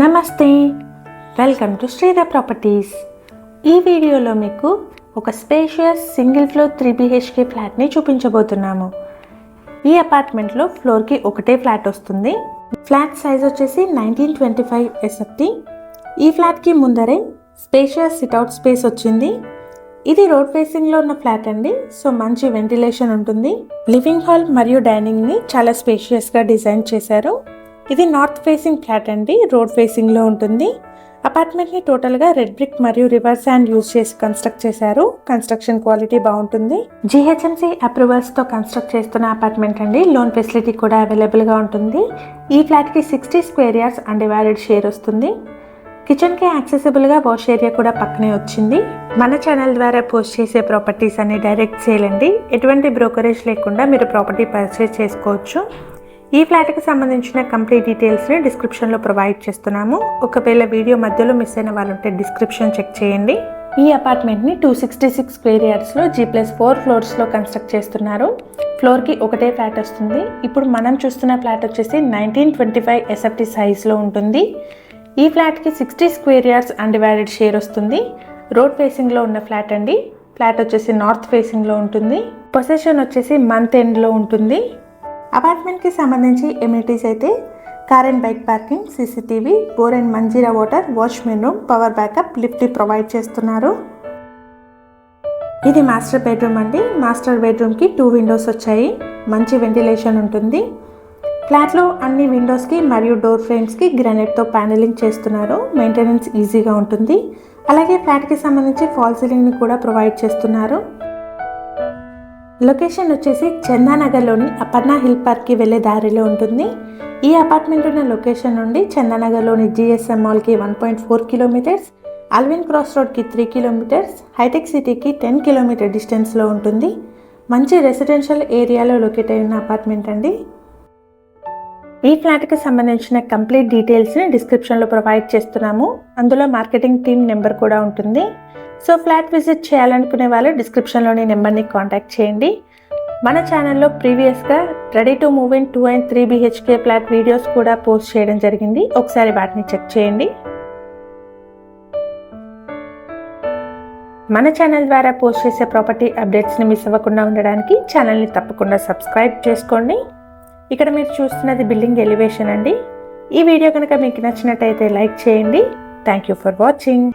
నమస్తే, welcome to Sridhar properties. ఈ వీడియోలో మీకు ఒక స్పేషియస్ సింగిల్ ఫ్లోర్ 3 BHK ఫ్లాట్ని చూపించబోతున్నాము. ఈ అపార్ట్మెంట్లో ఫ్లోర్కి ఒకటే ఫ్లాట్ వస్తుంది. ఫ్లాట్ సైజ్ వచ్చేసి 1925 SFT. ఈ ఫ్లాట్కి ముందరే స్పేషియస్ సిట్అవుట్ స్పేస్ వచ్చింది. ఇది రోడ్ ఫేసింగ్లో ఉన్న ఫ్లాట్ అండి, సో మంచి వెంటిలేషన్ ఉంటుంది. లివింగ్ హాల్ మరియు డైనింగ్ని చాలా స్పేషియస్గా డిజైన్ చేశారు. ఇది నార్త్ ఫేసింగ్ ఫ్లాట్ అండి, రోడ్ ఫేసింగ్లో ఉంటుంది. అపార్ట్మెంట్ని టోటల్గా రెడ్ బ్రిక్ మరియు రివర్ శాండ్ యూజ్ చేసి కన్స్ట్రక్ట్ చేశారు. కన్స్ట్రక్షన్ క్వాలిటీ బాగుంటుంది. GHMC అప్రూవల్స్తో కన్స్ట్రక్ట్ చేస్తున్న అపార్ట్మెంట్ అండి. లోన్ ఫెసిలిటీ కూడా అవైలబుల్గా ఉంటుంది. ఈ ఫ్లాట్కి 60 స్క్వేర్ యార్డ్స్ అన్డివైడెడ్ షేర్ వస్తుంది. కిచెన్కి యాక్సెసిబుల్గా వాష్ ఏరియా కూడా పక్కనే వచ్చింది. మన ఛానల్ ద్వారా పోస్ట్ చేసే ప్రాపర్టీస్ అన్ని డైరెక్ట్ సేల్ అండి. ఎటువంటి బ్రోకరేజ్ లేకుండా మీరు ప్రాపర్టీ పర్చేస్ చేసుకోవచ్చు. ఈ ఫ్లాట్కి సంబంధించిన కంప్లీట్ డీటెయిల్స్ని డిస్క్రిప్షన్లో ప్రొవైడ్ చేస్తున్నాము. ఒకవేళ వీడియో మధ్యలో మిస్ అయిన వాళ్ళు ఉంటే డిస్క్రిప్షన్ చెక్ చేయండి. ఈ అపార్ట్మెంట్ని 266 స్క్వేర్ యార్డ్స్లో G+4 ఫ్లోర్స్లో కన్స్ట్రక్ట్ చేస్తున్నారు. ఫ్లోర్కి ఒకటే ఫ్లాట్ వస్తుంది. ఇప్పుడు మనం చూస్తున్న ఫ్లాట్ వచ్చేసి 1925 SFT సైజ్లో ఉంటుంది. ఈ ఫ్లాట్కి 60 స్క్వేర్ యార్డ్స్ అన్డివైడెడ్ షేర్ వస్తుంది. రోడ్ ఫేసింగ్లో ఉన్న ఫ్లాట్ అండి. ఫ్లాట్ వచ్చేసి నార్త్ ఫేసింగ్లో ఉంటుంది. పొసెషన్ వచ్చేసి మంత్ ఎండ్లో ఉంటుంది. అపార్ట్మెంట్కి సంబంధించి ఎమ్యూనిటీస్ అయితే car and bike parking, CCTV, bore and Manjira water, watchman room, power backup, lift provide చేస్తున్నారు. ఇది మాస్టర్ బెడ్రూమ్ అండి. మాస్టర్ బెడ్రూమ్కి 2 విండోస్ వచ్చాయి. మంచి వెంటిలేషన్ ఉంటుంది. ఫ్లాట్లో అన్ని విండోస్కి మరియు డోర్ ఫ్రేమ్స్కి గ్రానైట్తో ప్యానెలింగ్ చేస్తున్నారు. మెయింటెనెన్స్ ఈజీగా ఉంటుంది. అలాగే ఫ్లాట్కి సంబంధించి ఫాల్ సీలింగ్ని కూడా ప్రొవైడ్ చేస్తున్నారు. లొకేషన్ వచ్చేసి చందానగర్లోని అపర్ణ హిల్ పార్క్కి వెళ్ళే దారిలో ఉంటుంది. ఈ అపార్ట్మెంట్ ఉన్న లొకేషన్ నుండి చందానగర్లోని GSM మాల్కి 1.4 కిలోమీటర్స్, అల్విన్ క్రాస్ రోడ్కి 3 కిలోమీటర్స్, హైటెక్ సిటీకి 10 కిలోమీటర్ డిస్టెన్స్లో ఉంటుంది. మంచి రెసిడెన్షియల్ ఏరియాలో లొకేట్ అయి ఉన్న అపార్ట్మెంట్ అండి. ఈ ఫ్లాట్కి సంబంధించిన కంప్లీట్ డీటెయిల్స్ని డిస్క్రిప్షన్లో ప్రొవైడ్ చేస్తున్నాము. అందులో మార్కెటింగ్ టీమ్ నెంబర్ కూడా ఉంటుంది. సో ఫ్లాట్ విజిట్ చేయాలనుకునే వాళ్ళు డిస్క్రిప్షన్లోని నెంబర్ని కాంటాక్ట్ చేయండి. మన ఛానల్లో ప్రీవియస్గా ready to move in 2 and 3 BHK flat videos కూడా పోస్ట్ చేయడం జరిగింది. ఒకసారి వాటిని చెక్ చేయండి. మన ఛానల్ ద్వారా పోస్ట్ చేసే ప్రాపర్టీ అప్డేట్స్ని మిస్ అవ్వకుండా ఉండడానికి ఛానల్ని తప్పకుండా సబ్స్క్రైబ్ చేసుకోండి. ఇక్కడ మీరు చూస్తున్నది బిల్డింగ్ ఎలివేషన్ అండి. ఈ వీడియో కనుక మీకు నచ్చినట్టయితే లైక్ చేయండి. Thank you for watching.